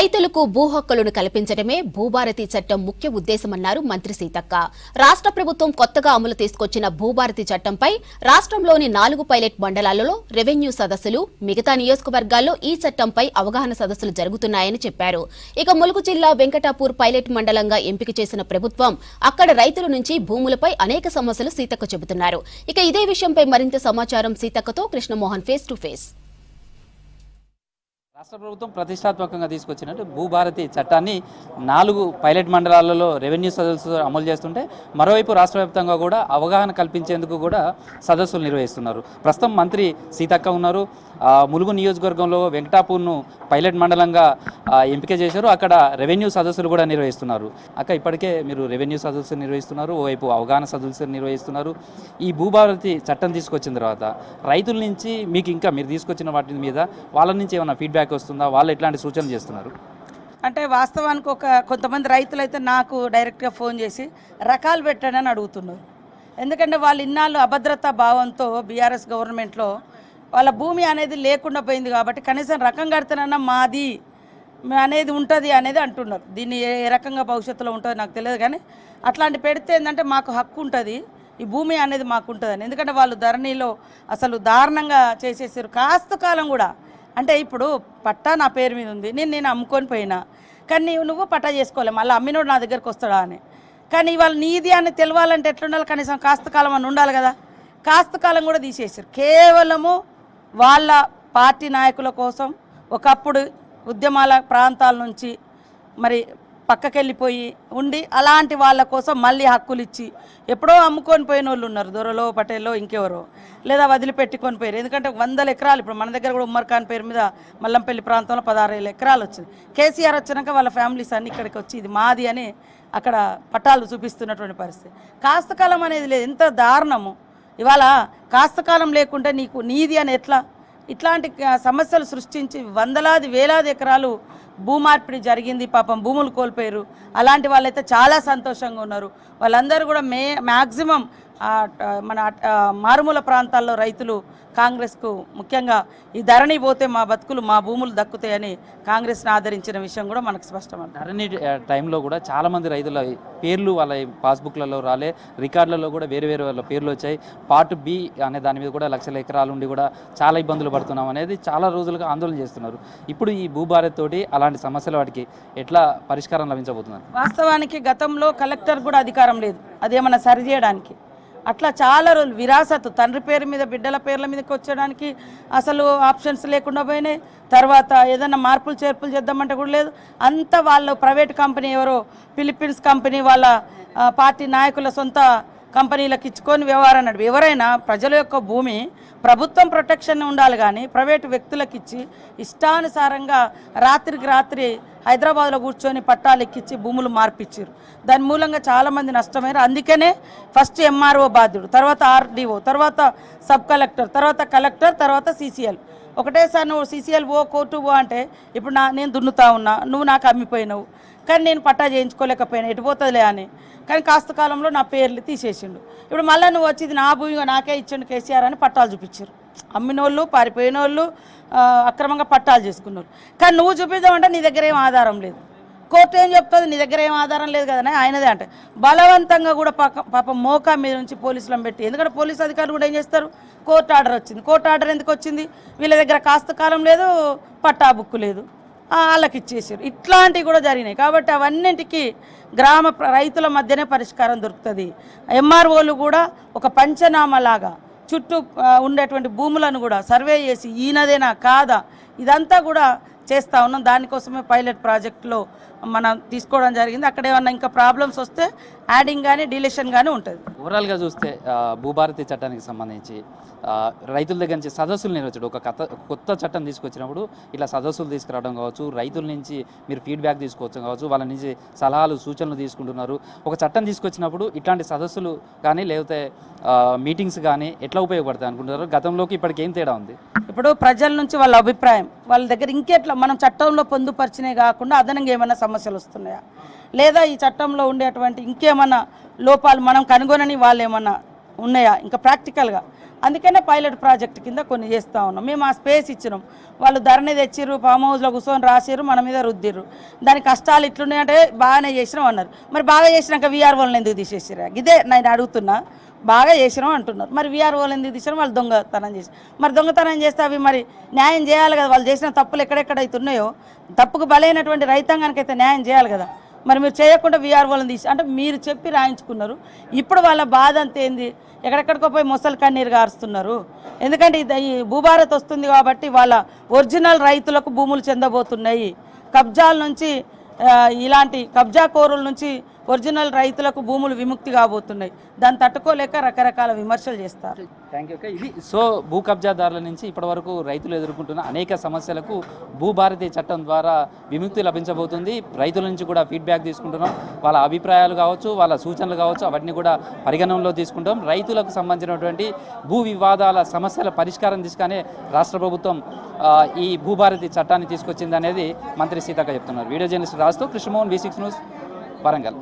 రైతులకు భూ హక్కులను కల్పించడమే భూభారతి చట్టం ముఖ్య ఉద్దేశమన్నారు మంత్రి సీతక్క. రాష్ట్ర ప్రభుత్వం కొత్తగా అమలు తీసుకొచ్చిన భూభారతి చట్టంపై రాష్ట్రంలోని 4 పైలట్ మండలాలలో రెవెన్యూ సదస్సులు, మిగతా నియోజకవర్గాల్లో ఈ చట్టంపై అవగాహన సదస్సులు జరుగుతున్నాయని చెప్పారు. ఇక ములుగు జిల్లా వెంకటాపూర్ పైలట్ మండలంగా ఎంపిక చేసిన ప్రభుత్వం అక్కడ రైతుల నుంచి భూములపై అనేక సమస్యలు సీతక్క చెబుతున్నారు. ఇక ఇదే విషయంపై మరింత సమాచారం సీతక్కతో కృష్ణమోహన్ ఫేస్ టు ఫేస్. రాష్ట్ర ప్రభుత్వం ప్రతిష్టాత్మకంగా తీసుకొచ్చినట్టు భూభారతి చట్టాన్ని 4 పైలట్ మండలాలలో రెవెన్యూ సదస్సులు అమలు చేస్తుంటే, మరోవైపు రాష్ట్ర వ్యాప్తంగా కూడా అవగాహన కల్పించేందుకు కూడా సదస్సులు నిర్వహిస్తున్నారు. ప్రస్తుతం మంత్రి సీతక్క ఉన్నారు. ములుగు నియోజకవర్గంలో వెంకటాపూర్ను పైలట్ మండలంగా ఎంపిక చేశారు. అక్కడ రెవెన్యూ సదస్సులు కూడా నిర్వహిస్తున్నారు. ఇప్పటికే మీరు రెవెన్యూ సదస్సులు నిర్వహిస్తున్నారు, ఓవైపు అవగాహన సదస్సులు నిర్వహిస్తున్నారు. ఈ భూభారతి చట్టం తీసుకొచ్చిన తర్వాత రైతుల నుంచి మీకు ఇంకా మీరు తీసుకొచ్చిన వాటి మీద వాళ్ళ నుంచి ఏమైనా ఫీడ్బ్యాక్ వస్తుందా? వాళ్ళు ఎట్లాంటి సూచనలు చేస్తున్నారు? అంటే వాస్తవానికి కొంతమంది రైతులు అయితే నాకు డైరెక్ట్గా ఫోన్ చేసి రకాలు పెట్టండి అని అడుగుతున్నారు. ఎందుకంటే వాళ్ళు ఇన్నాళ్ళు అభద్రతా భావంతో బీఆర్ఎస్ గవర్నమెంట్లో వాళ్ళ భూమి అనేది లేకుండా పోయింది కాబట్టి కనీసం రకం కడితేనన్నా మాది అనేది ఉంటుంది అనేది అంటున్నారు. దీన్ని ఏ రకంగా భవిష్యత్తులో ఉంటుందో నాకు తెలియదు, కానీ అట్లాంటి పెడితే ఏంటంటే మాకు హక్కు ఉంటుంది, ఈ భూమి అనేది మాకు ఉంటుందని. ఎందుకంటే వాళ్ళు ధరణిలో అసలు దారుణంగా చేసేసారు. కాస్త కాలం కూడా అంటే ఇప్పుడు పట్టా నా పేరు మీద ఉంది, నేను అమ్ముకొని పోయినా, కానీ నువ్వు పట్టా చేసుకోవాలి, మళ్ళీ అమ్మినోడు నా దగ్గరకు వస్తాడా అని. కానీ ఇవాళ నీది అని తెలవాలంటే ఎట్లుండాలి? కనీసం కాస్త కాలం అని ఉండాలి కదా. కాస్త కాలం కూడా తీసేసారు. కేవలము వాళ్ళ పార్టీ నాయకుల కోసం ఒకప్పుడు ఉద్యమాల ప్రాంతాల నుంచి మరి పక్కకెళ్ళిపోయి ఉండి అలాంటి వాళ్ళ కోసం మళ్ళీ హక్కులు ఇచ్చి ఎప్పుడో అమ్ముకొని పోయిన వాళ్ళు ఉన్నారు. దొరలో, పటేల్లో, ఇంకెవరో, లేదా వదిలిపెట్టుకొని పోయారు. ఎందుకంటే 100 ఎకరాలు ఇప్పుడు మన దగ్గర కూడా ఉమ్మర్ ఖాన్ పేరు మీద మల్లంపల్లి ప్రాంతంలో 16,000 ఎకరాలు వచ్చింది. కేసీఆర్ వచ్చినాక వాళ్ళ ఫ్యామిలీస్ అన్ని ఇక్కడికి వచ్చి ఇది మాది అని అక్కడ పట్టాలు చూపిస్తున్నటువంటి పరిస్థితి. కాస్తకాలం అనేది లేదు. ఎంత దారుణము! ఇవాళ కాస్తకాలం లేకుంటే నీకు నీది అని ఎట్లా? ఇట్లాంటి సమస్యలు సృష్టించి వందలాది వేలాది ఎకరాలు భూమార్పిడి జరిగింది. పాపం భూములు కోల్పోయారు. అలాంటి వాళ్ళైతే చాలా సంతోషంగా ఉన్నారు. వాళ్ళందరూ కూడా మ్యాక్సిమం మన మారుమూల ప్రాంతాల్లో రైతులు కాంగ్రెస్కు ముఖ్యంగా ఈ ధరణి పోతే మా బతుకులు, మా భూములు దక్కుతాయని కాంగ్రెస్ని ఆదరించిన విషయం కూడా మనకు స్పష్టం. ధరణి టైంలో కూడా చాలామంది రైతుల పేర్లు వాళ్ళ పాస్బుక్లలో రాలే, రికార్డులలో కూడా వేరే వేరే వాళ్ళ పేర్లు వచ్చాయి. పార్ట్ బి అనే దాని మీద కూడా లక్షల ఎకరాలు ఉండి కూడా చాలా ఇబ్బందులు పడుతున్నాం అనేది చాలా రోజులుగా ఆందోళన చేస్తున్నారు. ఇప్పుడు ఈ భూభారత్ తోటి అలాంటి సమస్యల వాటికి ఎట్లా పరిష్కారం లభించబోతున్నారు? వాస్తవానికి గతంలో కలెక్టర్ కూడా అధికారం లేదు అదేమన్నా సరిచేయడానికి. అట్లా చాలా రోజులు విరాసత్ తండ్రి పేరు మీద బిడ్డల పేర్ల మీదకి వచ్చడానికి అసలు ఆప్షన్స్ లేకుండా పోయినాయి. తర్వాత ఏదైనా మార్పులు చేర్పులు చేద్దామంటే కూడా లేదు. అంతా వాళ్ళు ప్రైవేట్ కంపెనీ, ఎవరో ఫిలిప్పీన్స్ కంపెనీ వాళ్ళ పార్టీ నాయకుల సొంత కంపెనీలకు ఇచ్చుకొని వ్యవహారం నడిపి, ఎవరైనా ప్రజల యొక్క భూమి ప్రభుత్వం ప్రొటెక్షన్ ఉండాలి, కానీ ప్రైవేటు వ్యక్తులకు ఇచ్చి ఇష్టానుసారంగా రాత్రికి రాత్రి హైదరాబాద్లో కూర్చొని పట్టాలు ఎక్కించి భూములు మార్పిచ్చారు. దాని మూలంగా చాలామంది నష్టమయ్యారు. అందుకనే ఫస్ట్ ఎంఆర్ఓ బాధ్యుడు, తర్వాత ఆర్డీఓ, తర్వాత సబ్ కలెక్టర్, తర్వాత కలెక్టర్, తర్వాత సీసీఎల్. ఒకటేసారి నువ్వు సీసీఎల్ ఓ కోర్టు ఓ అంటే ఇప్పుడు నేను దున్నుతా ఉన్నా, నువ్వు నాకు అమ్మిపోయినావు, కానీ నేను పట్టా చేయించుకోలేకపోయినా, ఎటుపోతుందిలే అని. కానీ కాస్త కాలంలో నా పేర్లు తీసేసిండు. ఇప్పుడు మళ్ళీ నువ్వు వచ్చి ఇది నా భూమి నాకే ఇచ్చిండు కేసీఆర్ అని పట్టాలు చూపించారు. అమ్మినోళ్ళు, పారిపోయిన వాళ్ళు, అక్రమంగా పట్టాలు చేసుకున్నారు. కానీ నువ్వు చూపిద్దామంటే నీ దగ్గర ఏం ఆధారం లేదు. కోర్టు ఏం చెప్తుంది? నీ దగ్గర ఏం ఆధారం లేదు కదా ఆయనదే అంటే బలవంతంగా కూడా పాపం మోకా మీద నుంచి పోలీసులను పెట్టి, ఎందుకంటే పోలీసు అధికారులు కూడా ఏం చేస్తారు? కోర్టు ఆర్డర్ వచ్చింది. కోర్టు ఆర్డర్ ఎందుకు వచ్చింది? వీళ్ళ దగ్గర కాస్త కాలం లేదు, పట్టా బుక్కు లేదు, వాళ్ళకి ఇచ్చేసారు. ఇట్లాంటివి కూడా జరిగినాయి. కాబట్టి అవన్నింటికి గ్రామ రైతుల మధ్యనే పరిష్కారం దొరుకుతుంది. ఎంఆర్ఓలు కూడా ఒక పంచనామాలాగా చుట్టూ ఉండేటువంటి భూములను కూడా సర్వే చేసి ఈయనదేనా కాదా ఇదంతా కూడా చేస్తూ ఉన్నాం. దానికోసమే పైలట్ ప్రాజెక్టులో మనం తీసుకోవడం జరిగింది. అక్కడ ఏమన్నా ఇంకా ప్రాబ్లమ్స్ వస్తే యాడింగ్ కానీ డిలీషన్ కానీ ఉంటుంది. ఓవరాల్గా చూస్తే భూభారతి చట్టానికి సంబంధించి రైతుల దగ్గర నుంచి సదస్సులు నిర్వహించడం, ఒక కొత్త చట్టం తీసుకొచ్చినప్పుడు ఇలా సదస్సులు తీసుకురావడం కావచ్చు, రైతుల నుంచి మీరు ఫీడ్బ్యాక్ తీసుకోవచ్చు కావచ్చు, వాళ్ళ నుంచి సలహాలు సూచనలు తీసుకుంటున్నారు. ఒక చట్టం తీసుకొచ్చినప్పుడు ఇట్లాంటి సదస్సులు కానీ లేకపోతే మీటింగ్స్ కానీ ఎట్లా ఉపయోగపడతాయి అనుకుంటున్నారు? గతంలోకి ఇప్పటికి ఏం తేడా ఉంది? ఇప్పుడు ప్రజల నుంచి వాళ్ళ అభిప్రాయం, వాళ్ళ దగ్గర ఇంకెట్లా మనం చట్టంలో పొందుపరిచినవి కాకుండా అదనంగా ఏమైనా సమస్యలు వస్తున్నాయా, లేదా ఈ చట్టంలో ఉండేటువంటి ఇంకేమన్నా లోపాలు మనం కనుగొనని వాళ్ళు ఏమన్నా ఉన్నాయా, ఇంకా ప్రాక్టికల్గా అందుకనే పైలట్ ప్రాజెక్ట్ కింద కొన్ని చేస్తూ ఉన్నాం. మేము ఆ స్పేస్ ఇచ్చినాం, వాళ్ళు ధరణి తెచ్చిర్రు, ఫామ్ హౌస్లో కూర్చొని రాసిర్రు, మన మీద రుద్దిర్రు. దాని కష్టాలు ఇట్లున్నాయంటే బాగానే చేసినాం అన్నారు. మరి బాగా చేసినాక వీఆర్ఓలను ఎందుకు తీసేసారు? ఇదే నేను అడుగుతున్నా. బాగా చేసినాం అంటున్నారు, మరి వీఆర్ఓలు ఎందుకు తీసినారు? వాళ్ళు దొంగతనం చేసి, మరి దొంగతనం చేస్తే అవి మరి న్యాయం చేయాలి కదా. వాళ్ళు చేసిన తప్పులు ఎక్కడెక్కడైతే ఉన్నాయో తప్పుకు బలైనటువంటి రైతాంగానికి అయితే న్యాయం చేయాలి కదా. మరి మీరు చేయకుండా వీఆర్ఓలను తీసి అంటే మీరు చెప్పి రాయించుకున్నారు. ఇప్పుడు వాళ్ళ బాధ అంత ఏంది? ఎక్కడెక్కడికో పోయి మొసలు కన్నీరు గారుస్తున్నారు. ఎందుకంటే ఈ భూభారత్ వస్తుంది కాబట్టి వాళ్ళ ఒరిజినల్ రైతులకు భూములు చెందబోతున్నాయి. కబ్జాల నుంచి ఇలాంటి కబ్జా కోరుల నుంచి ఒరిజినల్ రైతులకు భూములు విముక్తి కాబోతున్నాయి. దాన్ని తట్టుకోలేక రకరకాల విమర్శలు చేస్తారు. Thank you. ఇది సో భూ కబ్జాదారుల నుంచి ఇప్పటివరకు రైతులు ఎదుర్కొంటున్న అనేక సమస్యలకు భూభారతి చట్టం ద్వారా విముక్తి లభించబోతుంది. రైతుల నుంచి కూడా ఫీడ్బ్యాక్ తీసుకుంటున్నాం. వాళ్ళ అభిప్రాయాలు కావచ్చు, వాళ్ళ సూచనలు కావచ్చు, అవన్నీ కూడా పరిగణనలో తీసుకుంటాం. రైతులకు సంబంధించినటువంటి భూ వివాదాల సమస్యల పరిష్కారం తీసుకునే రాష్ట్ర ప్రభుత్వం ఈ భూభారతి చట్టాన్ని తీసుకొచ్చింది అనేది మంత్రి సీతక్క చెప్తున్నారు. వీడియో జర్నలిస్ట్ రాజుతో కృష్ణమోహన్, V6 న్యూస్, వరంగల్.